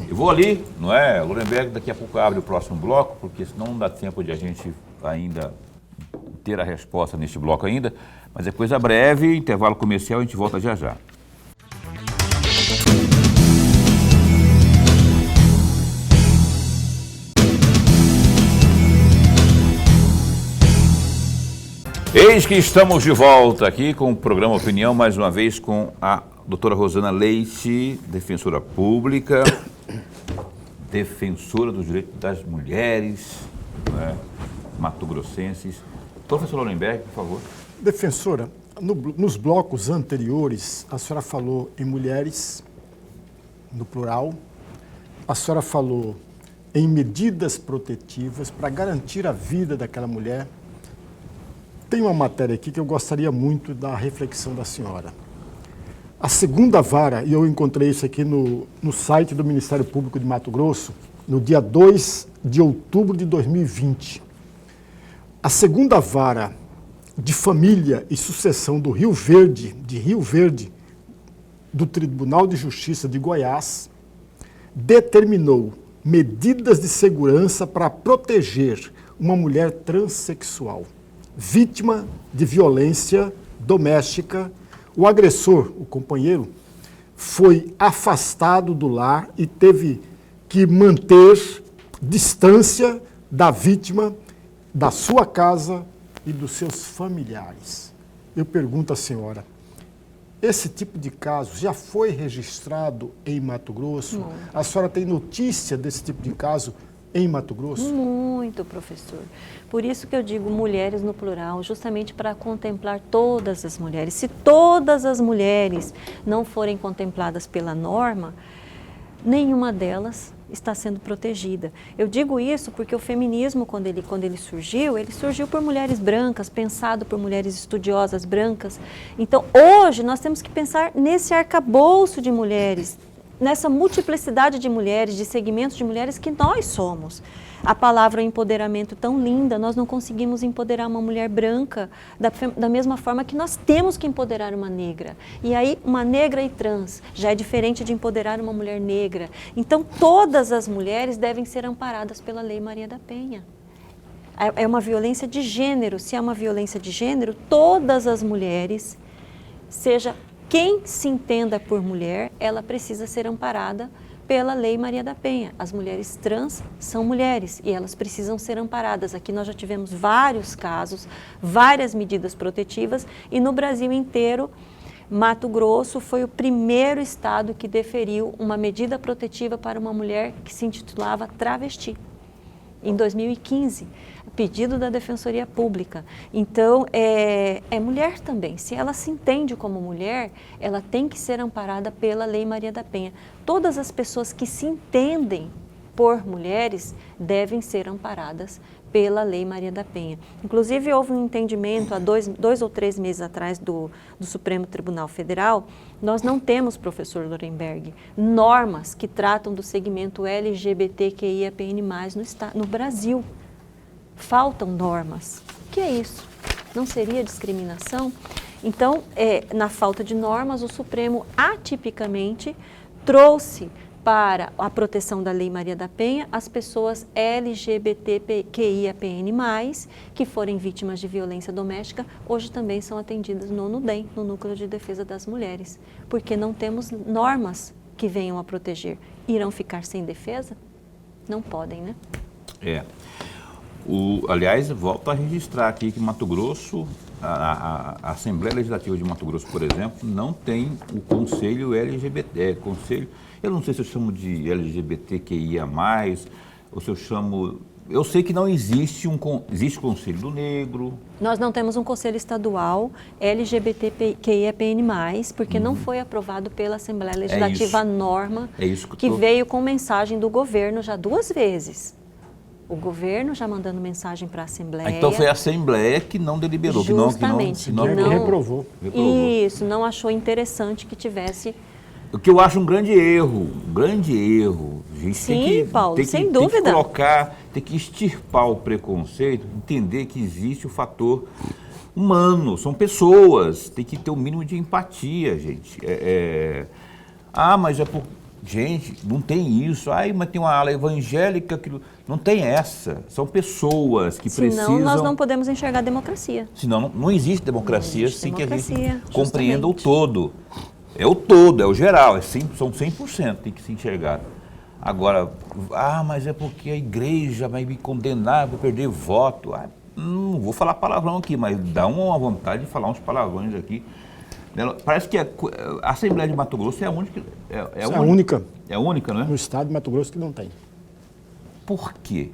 Eu vou ali, não é, Lorenberg, daqui a pouco abre o próximo bloco, porque senão não dá tempo de a gente ainda ter a resposta neste bloco ainda, mas é coisa breve, intervalo comercial, a gente volta já já. Eis que estamos de volta aqui com o programa Opinião, mais uma vez com a doutora Rosana Leite, defensora pública, defensora dos direitos das mulheres, né? mato-grossenses. Professor Lorenberg, por favor. Defensora, nos blocos anteriores, a senhora falou em mulheres, no plural, a senhora falou em medidas protetivas para garantir a vida daquela mulher. Tem uma matéria aqui que eu gostaria muito da reflexão da senhora. A segunda vara, e eu encontrei isso aqui no site do Ministério Público de Mato Grosso, no dia 2 de outubro de 2020. A segunda vara de Família e Sucessão do Rio Verde, do Tribunal de Justiça de Goiás, determinou medidas de segurança para proteger uma mulher transexual, vítima de violência doméstica. O agressor, o companheiro, foi afastado do lar e teve que manter distância da vítima, da sua casa e dos seus familiares. Eu pergunto à senhora, esse tipo de caso já foi registrado em Mato Grosso? Não. A senhora tem notícia desse tipo de caso em Mato Grosso? Muito, professor. Por isso que eu digo mulheres no plural, justamente para contemplar todas as mulheres. Se todas as mulheres não forem contempladas pela norma, nenhuma delas está sendo protegida. Eu digo isso porque o feminismo, quando ele surgiu por mulheres brancas, pensado por mulheres estudiosas brancas. Então, hoje, nós temos que pensar nesse arcabouço de mulheres, nessa multiplicidade de mulheres, de segmentos de mulheres que nós somos. A palavra empoderamento tão linda, nós não conseguimos empoderar uma mulher branca da mesma forma que nós temos que empoderar uma negra. E aí, uma negra e trans já é diferente de empoderar uma mulher negra. Então, todas as mulheres devem ser amparadas pela Lei Maria da Penha. É uma violência de gênero. Se é uma violência de gênero, todas as mulheres, seja quem se entenda por mulher, ela precisa ser amparada pela Lei Maria da Penha. As mulheres trans são mulheres e elas precisam ser amparadas. Aqui nós já tivemos vários casos, várias medidas protetivas e no Brasil inteiro, Mato Grosso foi o primeiro estado que deferiu uma medida protetiva para uma mulher que se intitulava travesti, em 2015. Pedido da Defensoria Pública. Então, é mulher também. Se ela se entende como mulher, ela tem que ser amparada pela Lei Maria da Penha. Todas as pessoas que se entendem por mulheres devem ser amparadas pela Lei Maria da Penha. Inclusive, houve um entendimento há dois ou 3 meses atrás do Supremo Tribunal Federal. Nós não temos, professor Lorenberg, normas que tratam do segmento LGBTQIAPN+, no Brasil. Faltam normas. O que é isso? Não seria discriminação? Então, na falta de normas, o Supremo atipicamente trouxe para a proteção da Lei Maria da Penha as pessoas LGBTQIAPN+, que forem vítimas de violência doméstica, hoje também são atendidas no NUDEM, no Núcleo de Defesa das Mulheres, porque não temos normas que venham a proteger. Irão ficar sem defesa? Não podem, né? Aliás, volto a registrar aqui que Mato Grosso, a Assembleia Legislativa de Mato Grosso, por exemplo, não tem o Conselho LGBT, eu não sei se eu chamo de LGBTQIA+, ou se eu chamo... Eu sei que não existe existe o Conselho do Negro. Nós não temos um Conselho Estadual LGBTQIAPN+, porque não foi aprovado pela Assembleia Legislativa a norma que veio com mensagem do governo já 2 vezes. O governo já mandando mensagem para a Assembleia. Então foi a Assembleia que não deliberou, justamente, que não reprovou. Isso, não achou interessante que tivesse... O que eu acho um grande erro. A gente Sim, Paulo, sem dúvida. Tem que colocar, tem que extirpar o preconceito, entender que existe o fator humano, são pessoas, tem que ter um mínimo de empatia, gente. Mas é por... Gente, não tem isso. Mas tem uma ala evangélica que... Não tem essa. São pessoas que precisam... Senão nós não podemos enxergar a democracia. Senão não existe democracia sem que a gente compreenda justamente. o todo. É o todo, é o geral, são 100% tem que se enxergar. Agora, mas é porque a igreja vai me condenar, vou perder voto. Não vou falar palavrão aqui, mas dá uma vontade de falar uns palavrões aqui. Parece que a Assembleia de Mato Grosso é a única. É a única, né? No estado de Mato Grosso que não tem. Por quê?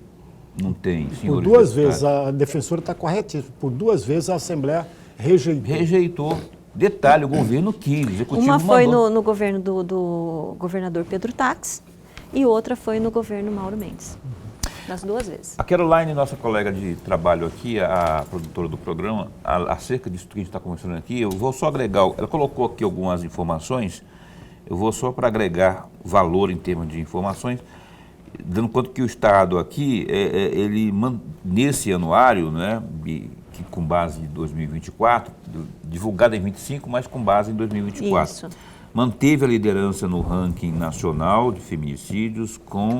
Não tem, Por senhores duas deputados. vezes, a defensora está corretíssima, por duas vezes a Assembleia rejeitou. Rejeitou. Detalhe, o governo quis, o executivo Uma foi mandou. no governo do governador Pedro Tax e outra foi no governo Mauro Mendes. Das duas vezes. A Caroline, nossa colega de trabalho aqui, a produtora do programa, acerca disso que a gente está conversando aqui, eu vou só agregar, ela colocou aqui algumas informações, eu vou só para agregar valor em termos de informações, dando conta que o Estado aqui, ele nesse anuário, né, que com base em 2024, divulgado em 25, mas com base em 2024, Isso. manteve a liderança no ranking nacional de feminicídios com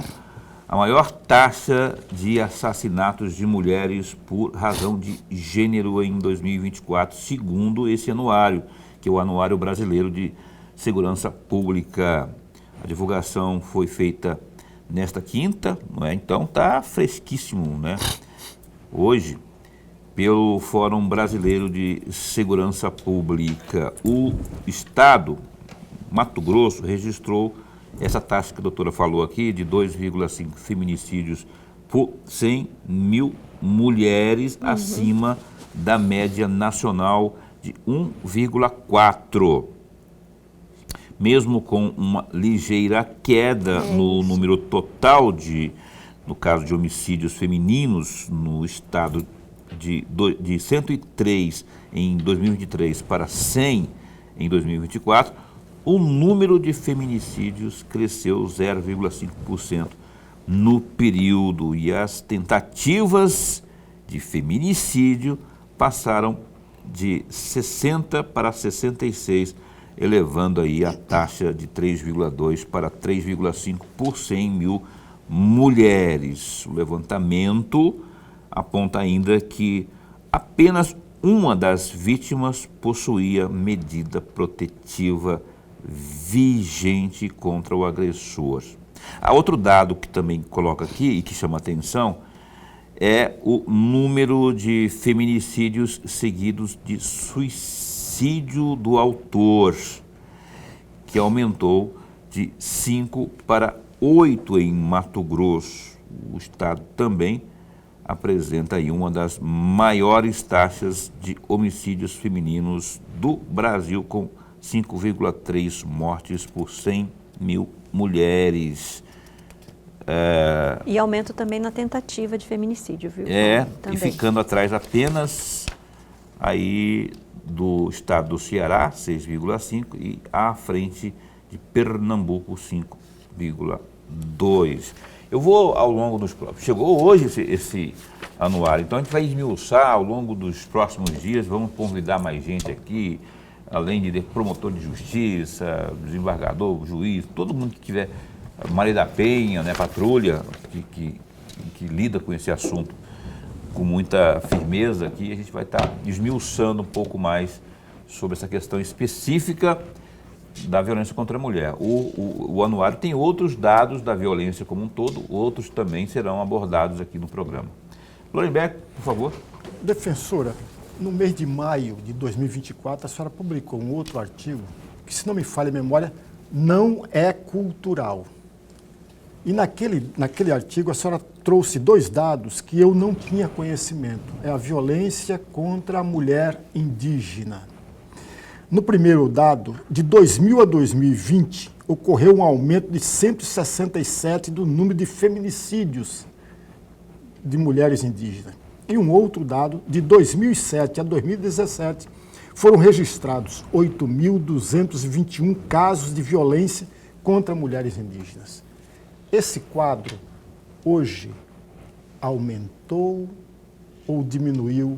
a maior taxa de assassinatos de mulheres por razão de gênero em 2024, segundo esse anuário, que é o Anuário Brasileiro de Segurança Pública. A divulgação foi feita nesta quinta, não é? Então está fresquíssimo, né? Hoje, pelo Fórum Brasileiro de Segurança Pública, o Estado, Mato Grosso, registrou essa taxa que a doutora falou aqui, de 2,5 feminicídios por 100 mil mulheres, acima da média nacional de 1,4. Mesmo com uma ligeira queda no número total no caso de homicídios femininos no estado de 103 em 2023 para 100 em 2024, o número de feminicídios cresceu 0,5% no período e as tentativas de feminicídio passaram de 60 para 66, elevando aí a taxa de 3,2 para 3,5 por 100 mil mulheres. O levantamento aponta ainda que apenas uma das vítimas possuía medida protetiva vigente contra o agressor. Há outro dado que também coloca aqui e que chama atenção é o número de feminicídios seguidos de suicídio do autor, que aumentou de 5 para 8 em Mato Grosso. O estado também apresenta aí uma das maiores taxas de homicídios femininos do Brasil, com 5,3 mortes por 100 mil mulheres. E aumento também na tentativa de feminicídio, viu? E Também. ficando atrás apenas aí do estado do Ceará, 6,5, e à frente de Pernambuco, 5,2. Eu vou ao longo dos próximos... Chegou hoje esse anuário, então a gente vai esmiuçar ao longo dos próximos dias, vamos convidar mais gente aqui, além de promotor de justiça, desembargador, juiz, todo mundo que tiver, Maria da Penha, né, patrulha, que lida com esse assunto com muita firmeza aqui, a gente vai estar esmiuçando um pouco mais sobre essa questão específica da violência contra a mulher. O anuário tem outros dados da violência como um todo, outros também serão abordados aqui no programa. Lorenberg, por favor. Defensora, no mês de maio de 2024, a senhora publicou um outro artigo que, se não me falha a memória, não é cultural. E naquele artigo a senhora trouxe dois dados que eu não tinha conhecimento. É a violência contra a mulher indígena. No primeiro dado, de 2000 a 2020, ocorreu um aumento de 167 do número de feminicídios de mulheres indígenas. E um outro dado, de 2007 a 2017, foram registrados 8.221 casos de violência contra mulheres indígenas. Esse quadro, hoje, aumentou ou diminuiu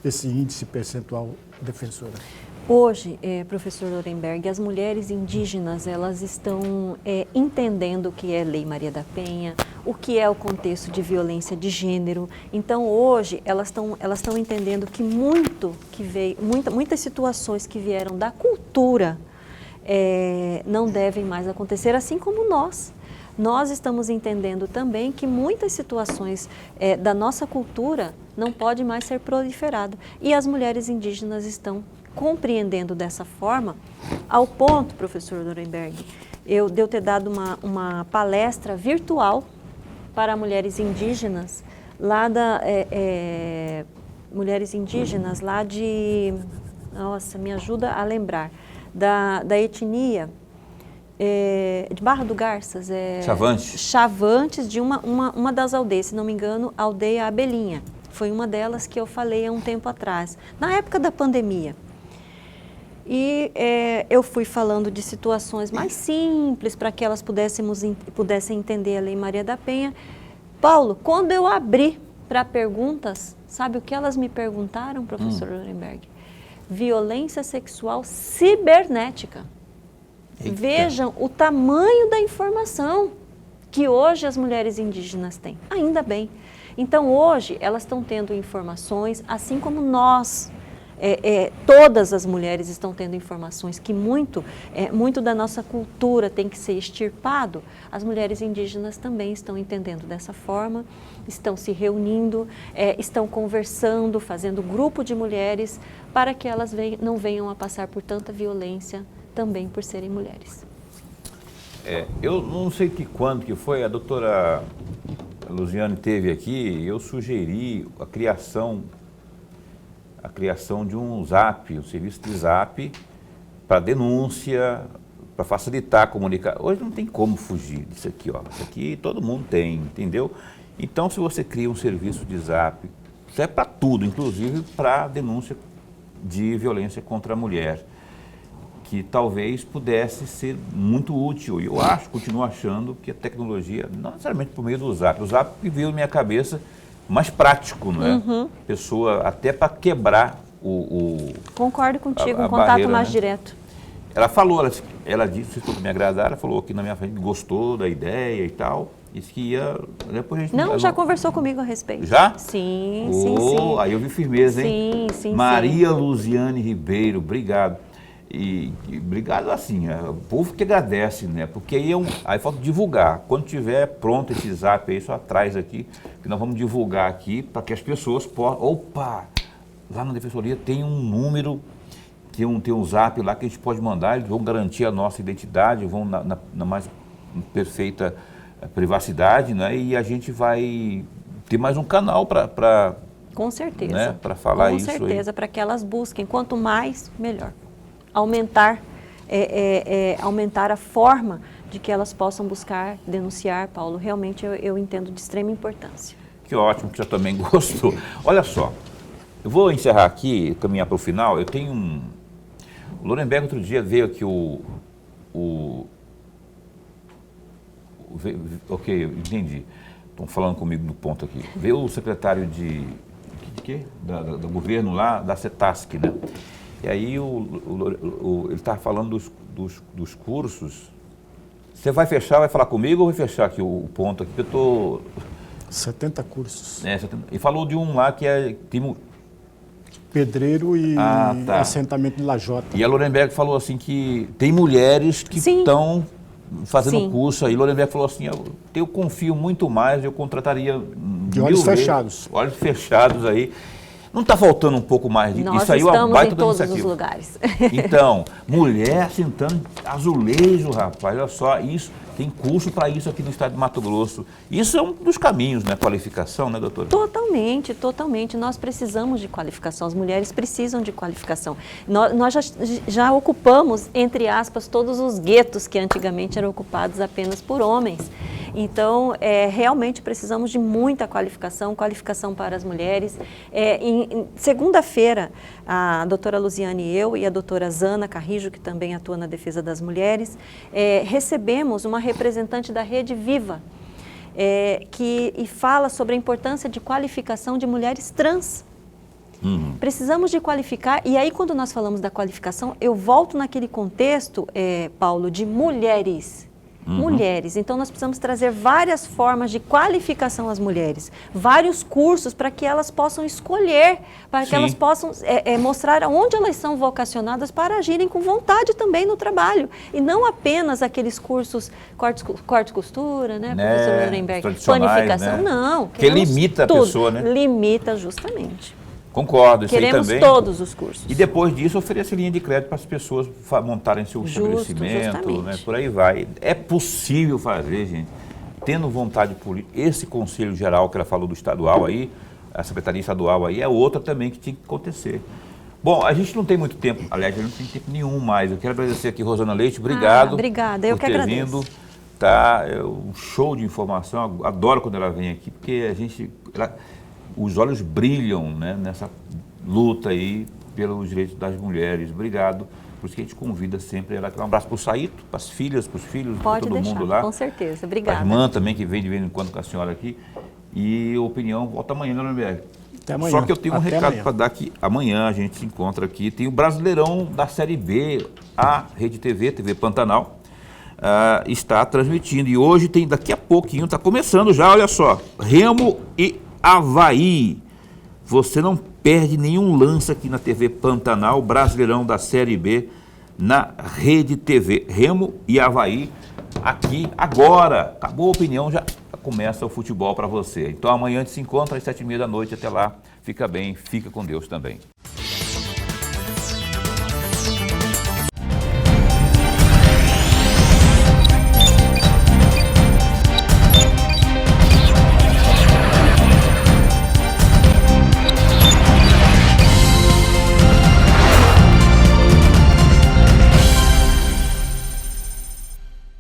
esse índice percentual, defensora? Hoje, professor Lorenberg, as mulheres indígenas, elas estão entendendo o que é Lei Maria da Penha, o que é o contexto de violência de gênero. Então, hoje, elas estão entendendo que muitas situações que vieram da cultura não devem mais acontecer, assim como nós. Nós estamos entendendo também que muitas situações da nossa cultura não podem mais ser proliferadas. E as mulheres indígenas estão compreendendo dessa forma, ao ponto, professor Lorenberg, de eu ter dado uma palestra virtual para mulheres indígenas lá da mulheres indígenas, lá de, nossa, me ajuda a lembrar, da etnia de Barra do Garças. Chavantes. Chavantes, de uma das aldeias, se não me engano, a aldeia Abelhinha. Foi uma delas que eu falei há um tempo atrás, na época da pandemia. E eu fui falando de situações mais simples para que elas pudessem entender a Lei Maria da Penha. Paulo, quando eu abri para perguntas, sabe o que elas me perguntaram, professor Lorenberg? Violência sexual cibernética. Eita. Vejam o tamanho da informação que hoje as mulheres indígenas têm. Ainda bem. Então, hoje, elas estão tendo informações, assim como nós, todas as mulheres estão tendo informações que muito da nossa cultura tem que ser extirpado. As mulheres indígenas também estão entendendo dessa forma, estão se reunindo, estão conversando, fazendo grupo de mulheres para que elas não venham a passar por tanta violência também por serem mulheres. Eu não sei quando que foi, a doutora Luziane teve aqui, eu sugeri a criação de um ZAP, um serviço de ZAP para denúncia, para facilitar a comunicação. Hoje não tem como fugir disso aqui, ó. Isso aqui todo mundo tem, entendeu? Então, se você cria um serviço de ZAP, isso é para tudo, inclusive para denúncia de violência contra a mulher, que talvez pudesse ser muito útil. E eu continuo achando que a tecnologia, não necessariamente por meio do ZAP, o ZAP veio na minha cabeça mais prático, não é? Uhum. Pessoa, até para quebrar Concordo contigo, a contato barreira, mais né? direto. Ela falou, ela disse, se tudo me agradar, ela falou aqui na minha frente, gostou da ideia e tal, disse que ia, depois a gente... Não, já conversou comigo a respeito. Já? Sim, sim. Aí eu vi firmeza, hein? Sim. Maria Luziane Ribeiro, obrigado. E obrigado assim, o povo que agradece, né? Porque aí falta divulgar. Quando tiver pronto esse ZAP aí, só atrás aqui, que nós vamos divulgar aqui para que as pessoas possam... Opa! Lá na Defensoria tem um número, tem um ZAP lá que a gente pode mandar, eles vão garantir a nossa identidade, vão na mais perfeita privacidade, né? E a gente vai ter mais um canal para... Com certeza. Né? Para falar isso aí. Com certeza, para que elas busquem. Quanto mais, melhor. Aumentar a forma de que elas possam buscar, denunciar, Paulo. Realmente eu entendo de extrema importância. Que ótimo, que você também gostou. Olha só, eu vou encerrar aqui, caminhar para o final. Eu tenho o Lorenberg outro dia veio aqui ok, eu entendi. Estão falando comigo no ponto aqui. Veio o secretário de quê? Do governo lá, da CETASC, né? E aí ele estava falando dos cursos. Você vai fechar, vai falar comigo ou vai fechar aqui o ponto aqui? Que eu estou... 70 cursos. E falou de um lá que tem Pedreiro e tá. assentamento de Lajota. E a Lorenberg falou assim que tem mulheres que estão fazendo curso aí. Lorenberg falou assim, eu confio muito mais, eu contrataria de olhos fechados. Olhos fechados aí. Não está faltando um pouco mais disso? Nós Isso aí é uma baita em todos iniciativa. os lugares. Então, mulher sentando azulejo, rapaz, olha só, isso, tem curso para isso aqui no estado de Mato Grosso. Isso é um dos caminhos, né? Qualificação, né, doutora? Totalmente, totalmente. Nós precisamos de qualificação, as mulheres precisam de qualificação. Nós já ocupamos, entre aspas, todos os guetos que antigamente eram ocupados apenas por homens. Então, realmente precisamos de muita qualificação para as mulheres. Em segunda-feira, a doutora Luziane e eu e a doutora Zana Carrijo, que também atua na defesa das mulheres, recebemos uma representante da Rede Viva, que fala sobre a importância de qualificação de mulheres trans. Precisamos de qualificar, e aí quando nós falamos da qualificação, eu volto naquele contexto, Paulo, de mulheres. Mulheres. Então, nós precisamos trazer várias formas de qualificação às mulheres, vários cursos para que elas possam escolher, para que elas possam mostrar onde elas são vocacionadas para agirem com vontade também no trabalho. E não apenas aqueles cursos corte e costura, né, professor Lorenberg? Planificação, né? Não. Que limita tudo. A pessoa, né? Limita justamente. Concordo, isso Queremos aí também. todos os cursos. E depois disso, oferecer linha de crédito para as pessoas montarem seu estabelecimento, né? Por aí vai. É possível fazer, gente. tendo vontade política, esse Conselho Geral que ela falou do estadual aí, a Secretaria Estadual aí, é outra também que tinha que acontecer. Bom, a gente não tem muito tempo, aliás, a gente não tem tempo nenhum mais. Eu quero agradecer aqui, Rosana Leite, obrigado. Obrigada, eu por que ter agradeço. vindo. Tá, é um show de informação, adoro quando ela vem aqui, porque os olhos brilham, né, nessa luta aí pelos direitos das mulheres. Obrigado. Por isso que a gente convida sempre ela. Um abraço para o Saíto, para as filhas, para os filhos, para todo mundo lá. Com certeza. A Obrigada. irmã também, que vem de vez em quando com a senhora aqui. E a opinião volta amanhã, né, Lemberg? Até amanhã. Só que eu tenho um Até recado amanhã. para dar que amanhã a gente se encontra aqui. Tem o Brasileirão da Série B, a Rede TV, TV Pantanal, está transmitindo. E hoje tem, daqui a pouquinho, está começando já, olha só, Remo e Avaí. Você não perde nenhum lance aqui na TV Pantanal, Brasileirão da Série B, na Rede TV. Remo e Avaí, aqui agora. Acabou a opinião, já começa o futebol para você. Então amanhã a gente se encontra às 7h30 da noite. Até lá, fica bem, fica com Deus também.